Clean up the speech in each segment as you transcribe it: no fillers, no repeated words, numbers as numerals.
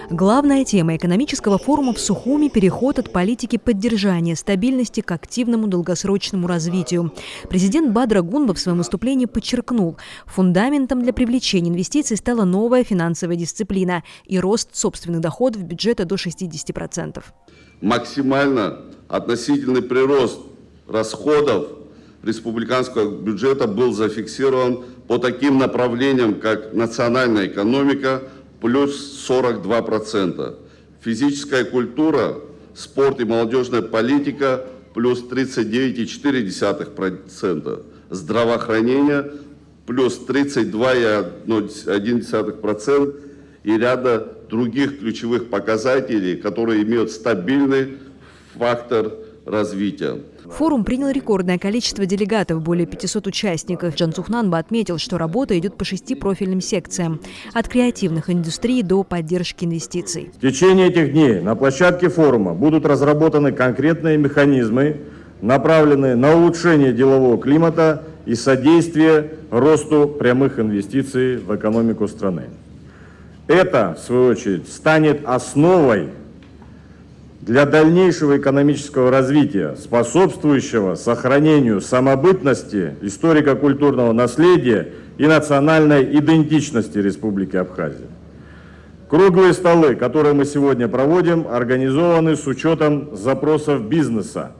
Главная тема экономического форума в Сухуми – переход от политики поддержания стабильности к активному долгосрочному развитию. Президент Бадра Гунба в своем выступлении подчеркнул, фундаментом для привлечения инвестиций стала новая финансовая дисциплина и рост собственных доходов бюджета до 60%. Максимально относительный прирост расходов республиканского бюджета был зафиксирован по таким направлениям, как национальная экономика – плюс 42%, физическая культура, спорт и молодежная политика – плюс 39,4%, здравоохранение – плюс 32,1% и ряда других ключевых показателей, которые имеют стабильный фактор развития. Форум принял рекордное количество делегатов, более 500 участников. Джан Цухнанба отметил, что работа идет по 6 профильным секциям – от креативных индустрий до поддержки инвестиций. В течение этих дней на площадке форума будут разработаны конкретные механизмы, направленные на улучшение делового климата и содействие росту прямых инвестиций в экономику страны. Это, в свою очередь, станет основой для дальнейшего экономического развития, способствующего сохранению самобытности, историко-культурного наследия и национальной идентичности Республики Абхазия. Круглые столы, которые мы сегодня проводим, организованы с учетом запросов бизнеса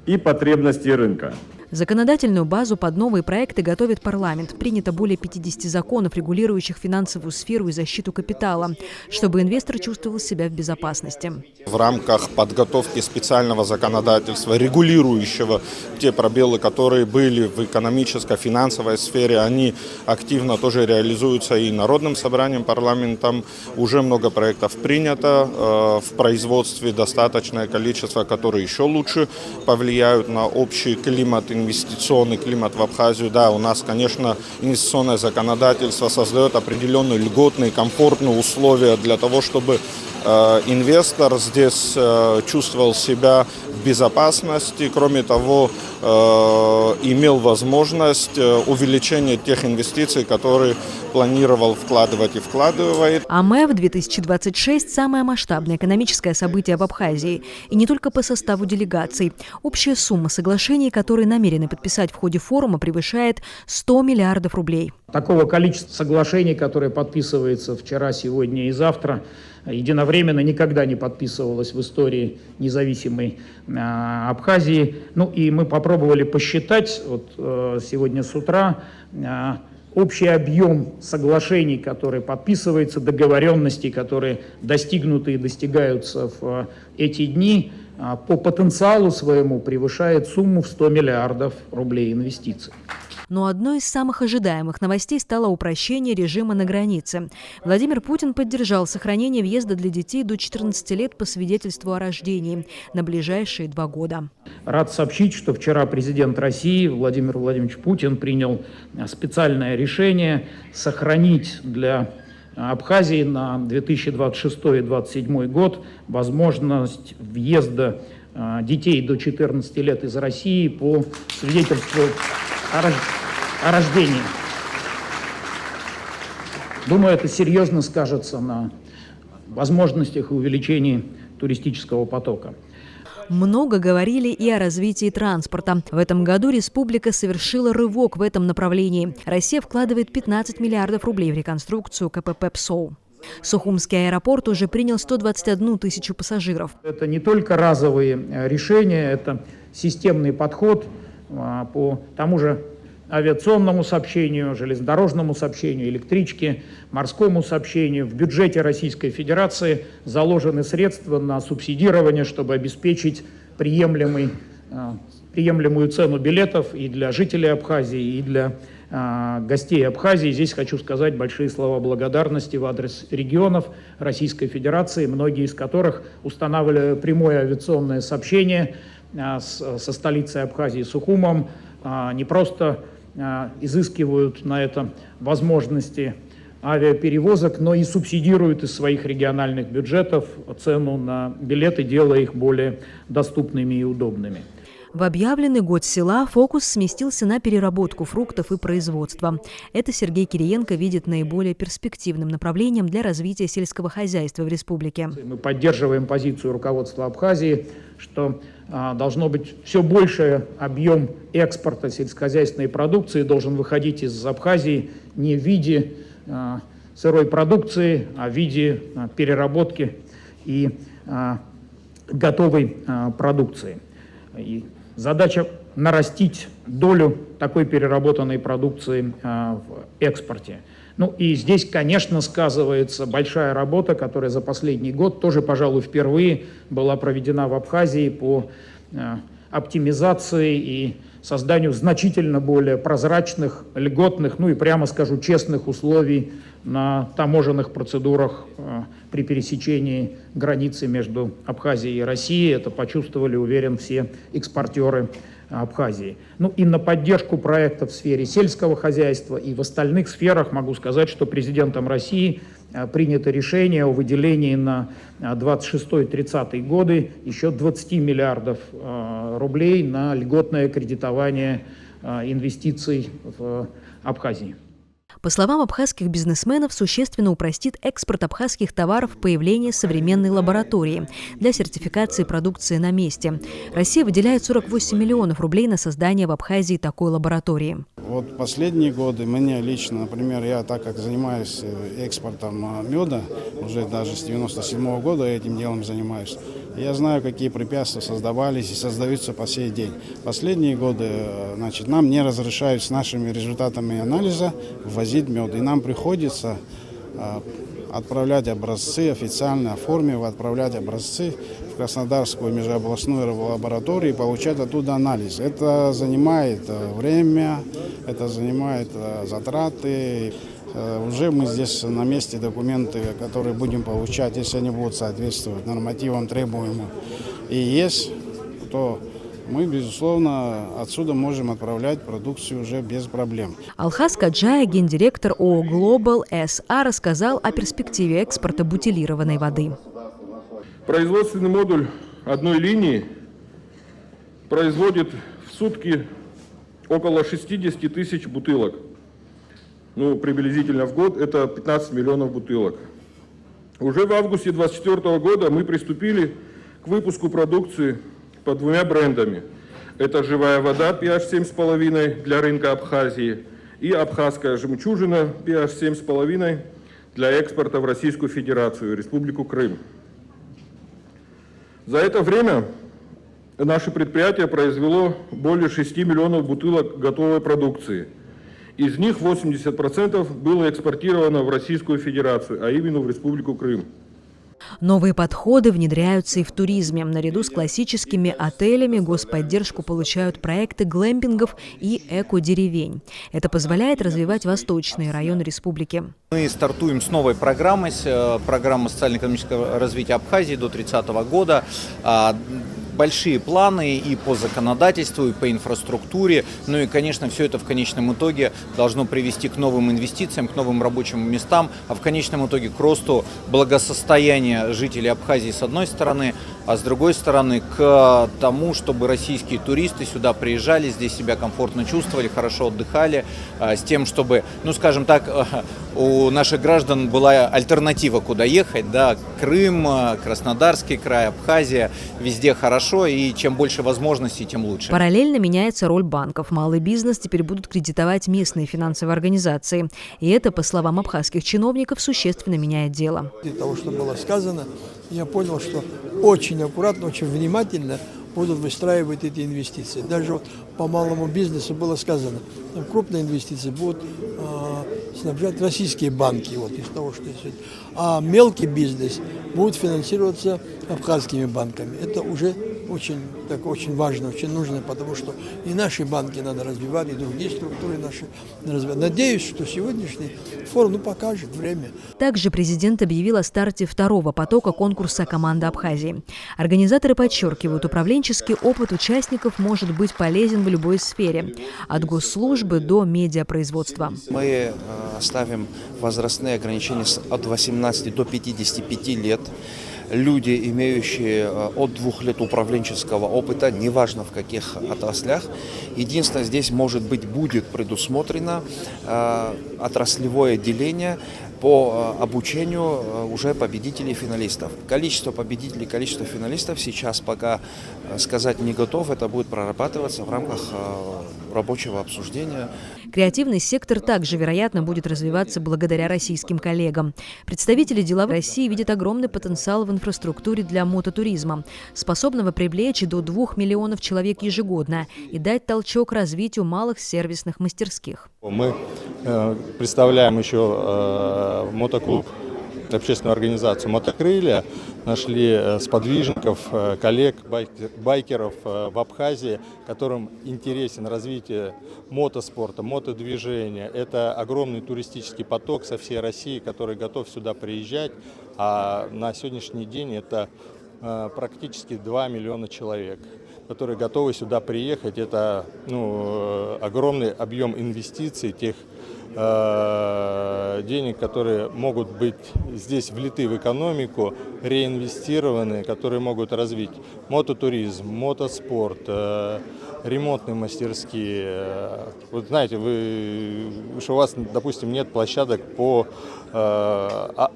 и потребностей рынка. Законодательную базу под новые проекты готовит парламент. Принято более 50 законов, регулирующих финансовую сферу и защиту капитала, чтобы инвестор чувствовал себя в безопасности. В рамках подготовки специального законодательства, регулирующего те пробелы, которые были в экономической, финансовой сфере, они активно тоже реализуются и Народным собранием, парламентом. Уже много проектов принято в производстве, достаточное количество, которые еще лучше повлияют на общий климат, инвестиционный климат в Абхазию. Да, у нас, конечно, инвестиционное законодательство создает определенные льготные, комфортные условия для того, чтобы инвестор здесь чувствовал себя в безопасности. Кроме того, имел возможность увеличения тех инвестиций, которые планировал вкладывать и вкладывает. АМЭФ-2026 – самое масштабное экономическое событие в Абхазии. И не только по составу делегаций. Общая сумма соглашений, которые намерены подписать в ходе форума, превышает 100 миллиардов рублей. Такого количества соглашений, которые подписываются вчера, сегодня и завтра, единовременно никогда не подписывалось в истории независимой Абхазии. Ну и мы попробовали посчитать вот сегодня с утра общий объем соглашений, которые подписываются, договоренностей, которые достигнуты и достигаются в эти дни, по потенциалу своему превышает сумму в 100 миллиардов рублей инвестиций. Но одной из самых ожидаемых новостей стало упрощение режима на границе. Владимир Путин поддержал сохранение въезда для детей до 14 лет по свидетельству о рождении на ближайшие 2 года. Рад сообщить, что вчера президент России Владимир Владимирович Путин принял специальное решение сохранить для Абхазии на 2026-2027 год возможность въезда детей до 14 лет из России по свидетельству о рождении. Думаю, это серьезно скажется на возможностях и увеличении туристического потока. Много говорили и о развитии транспорта. В этом году республика совершила рывок в этом направлении. Россия вкладывает 15 миллиардов рублей в реконструкцию КПП ПСОУ. Сухумский аэропорт уже принял 121 тысячу пассажиров. Это не только разовые решения, это системный подход по тому же авиационному сообщению, железнодорожному сообщению, электричке, морскому сообщению. В бюджете Российской Федерации заложены средства на субсидирование, чтобы обеспечить приемлемую цену билетов и для жителей Абхазии, и для гостей Абхазии. Здесь хочу сказать большие слова благодарности в адрес регионов Российской Федерации, многие из которых устанавливали прямое авиационное сообщение со столицей Абхазии Сухумом, не просто изыскивают на это возможности авиаперевозок, но и субсидируют из своих региональных бюджетов цену на билеты, делая их более доступными и удобными. В объявленный год села фокус сместился на переработку фруктов и производство. Это Сергей Кириенко видит наиболее перспективным направлением для развития сельского хозяйства в республике. Мы поддерживаем позицию руководства Абхазии, что должно быть все больший объем экспорта сельскохозяйственной продукции должен выходить из Абхазии не в виде сырой продукции, а в виде переработки и готовой продукции. И задача нарастить долю такой переработанной продукции в экспорте. Ну и здесь, конечно, сказывается большая работа, которая за последний год тоже, пожалуй, впервые была проведена в Абхазии по оптимизации и созданию значительно более прозрачных, льготных, ну и прямо скажу, честных условий на таможенных процедурах при пересечении границы между Абхазией и Россией. Это почувствовали, уверен, все экспортеры Абхазии. Ну и на поддержку проектов в сфере сельского хозяйства и в остальных сферах могу сказать, что президентом России принято решение о выделении на 26-30 годы еще 20 миллиардов рублей на льготное кредитование инвестиций в Абхазии. По словам абхазских бизнесменов, существенно упростит экспорт абхазских товаров появление современной лаборатории для сертификации продукции на месте. Россия выделяет 48 миллионов рублей на создание в Абхазии такой лаборатории. Вот последние годы мне лично, например, я так как занимаюсь экспортом меда, уже даже с 97 года этим делом занимаюсь, я знаю, какие препятствия создавались и создаются по сей день. Последние годы, значит, нам не разрешают с нашими результатами анализа ввозить мед. И нам приходится отправлять образцы, официально оформив, отправлять образцы в Краснодарскую межобластную лабораторию и получать оттуда анализ. Это занимает время, это занимает затраты. Уже мы здесь на месте документы, которые будем получать, если они будут соответствовать нормативам требуемым и есть, то мы, безусловно, отсюда можем отправлять продукцию уже без проблем. Алхаз Каджая, гендиректор ООО «Глобал СА», рассказал о перспективе экспорта бутилированной воды. Производственный модуль одной линии производит в сутки около 60 тысяч бутылок. Ну, приблизительно в год это 15 миллионов бутылок. Уже в августе 2024 года мы приступили к выпуску продукции по двумя брендами. Это «Живая вода» pH 7,5 для рынка Абхазии и «Абхазская жемчужина» pH 7,5 для экспорта в Российскую Федерацию, Республику Крым. За это время наше предприятие произвело более 6 миллионов бутылок готовой продукции. Из них 80% было экспортировано в Российскую Федерацию, а именно в Республику Крым. Новые подходы внедряются и в туризме. Наряду с классическими отелями господдержку получают проекты глэмпингов и эко-деревень. Это позволяет развивать восточные районы республики. Мы стартуем с новой программой, программа социально-экономического развития Абхазии до 30 года. Большие планы и по законодательству, и по инфраструктуре. Ну и, конечно, все это в конечном итоге должно привести к новым инвестициям, к новым рабочим местам, а в конечном итоге к росту благосостояния жителей Абхазии с одной стороны, а с другой стороны к тому, чтобы российские туристы сюда приезжали, здесь себя комфортно чувствовали, хорошо отдыхали, с тем, чтобы, ну скажем так, у наших граждан была альтернатива, куда ехать, да, Крым, Краснодарский край, Абхазия, везде хорошо, и чем больше возможностей, тем лучше. Параллельно меняется роль банков. Малый бизнес теперь будут кредитовать местные финансовые организации. И это, по словам абхазских чиновников, существенно меняет дело. Из того, что было сказано, я понял, что очень аккуратно, очень внимательно будут выстраивать эти инвестиции. Даже вот по малому бизнесу было сказано, там крупные инвестиции будут снабжать российские банки, вот из того, что есть. А мелкий бизнес будет финансироваться абхазскими банками. Это уже очень важно, очень нужно, потому что и наши банки надо развивать, и другие структуры наши развивать. Надеюсь, что сегодняшний форум покажет время. Также президент объявил о старте второго потока конкурса «Команда Абхазии». Организаторы подчеркивают, управленческий опыт участников может быть полезен в любой сфере, от госслужбы до медиапроизводства. Мы ставим возрастные ограничения от 18 до 55 лет. люди, имеющие от 2 лет управленческого опыта, неважно в каких отраслях. Единственное, здесь будет предусмотрено отраслевое отделение по обучению уже победителей и финалистов. Количество победителей, количество финалистов сейчас пока сказать не готов. Это будет прорабатываться в рамках рабочего обсуждения. Креативный сектор также, вероятно, будет развиваться благодаря российским коллегам. Представители деловой России видят огромный потенциал в инфраструктуре для мототуризма, способного привлечь до 2 миллионов человек ежегодно и дать толчок развитию малых сервисных мастерских. Мы представляем еще мотоклуб, общественную организацию «Мотокрылья». Нашли сподвижников, коллег, байкеров в Абхазии, которым интересен развитие мотоспорта, мотодвижения. Это огромный туристический поток со всей России, который готов сюда приезжать. А на сегодняшний день это практически 2 миллиона человек, которые готовы сюда приехать. Это огромный объем инвестиций, тех денег, которые могут быть здесь влиты в экономику, реинвестированы, которые могут развить мототуризм, мотоспорт, ремонтные мастерские. Вот знаете, что у вас, допустим, нет площадок по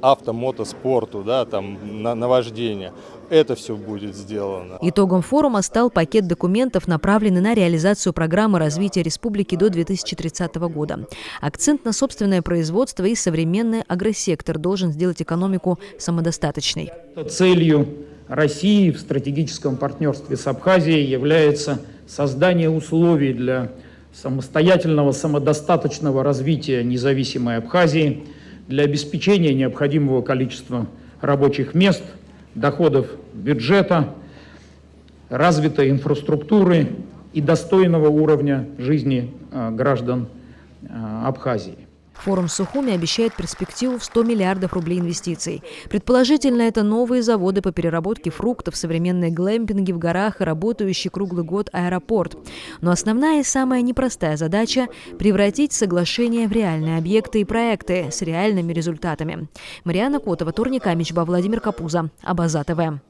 автомотоспорту, да, там, на вождение. Это все будет сделано. Итогом форума стал пакет документов, направленный на реализацию программы развития республики до 2030 года. Акцент на собственное производство и современный агросектор должен сделать экономику самодостаточной. Целью России в стратегическом партнерстве с Абхазией является создание условий для самостоятельного, самодостаточного развития независимой Абхазии, для обеспечения необходимого количества рабочих мест, доходов бюджета, развитой инфраструктуры и достойного уровня жизни граждан Абхазии. Форум Сухуми обещает перспективу в 100 миллиардов рублей инвестиций. Предположительно, это новые заводы по переработке фруктов, современные глэмпинги в горах и работающий круглый год аэропорт. Но основная и самая непростая задача – превратить соглашения в реальные объекты и проекты с реальными результатами. Марианна Котова, Торник Амичба, Владимир Капуза, Абаза ТВ.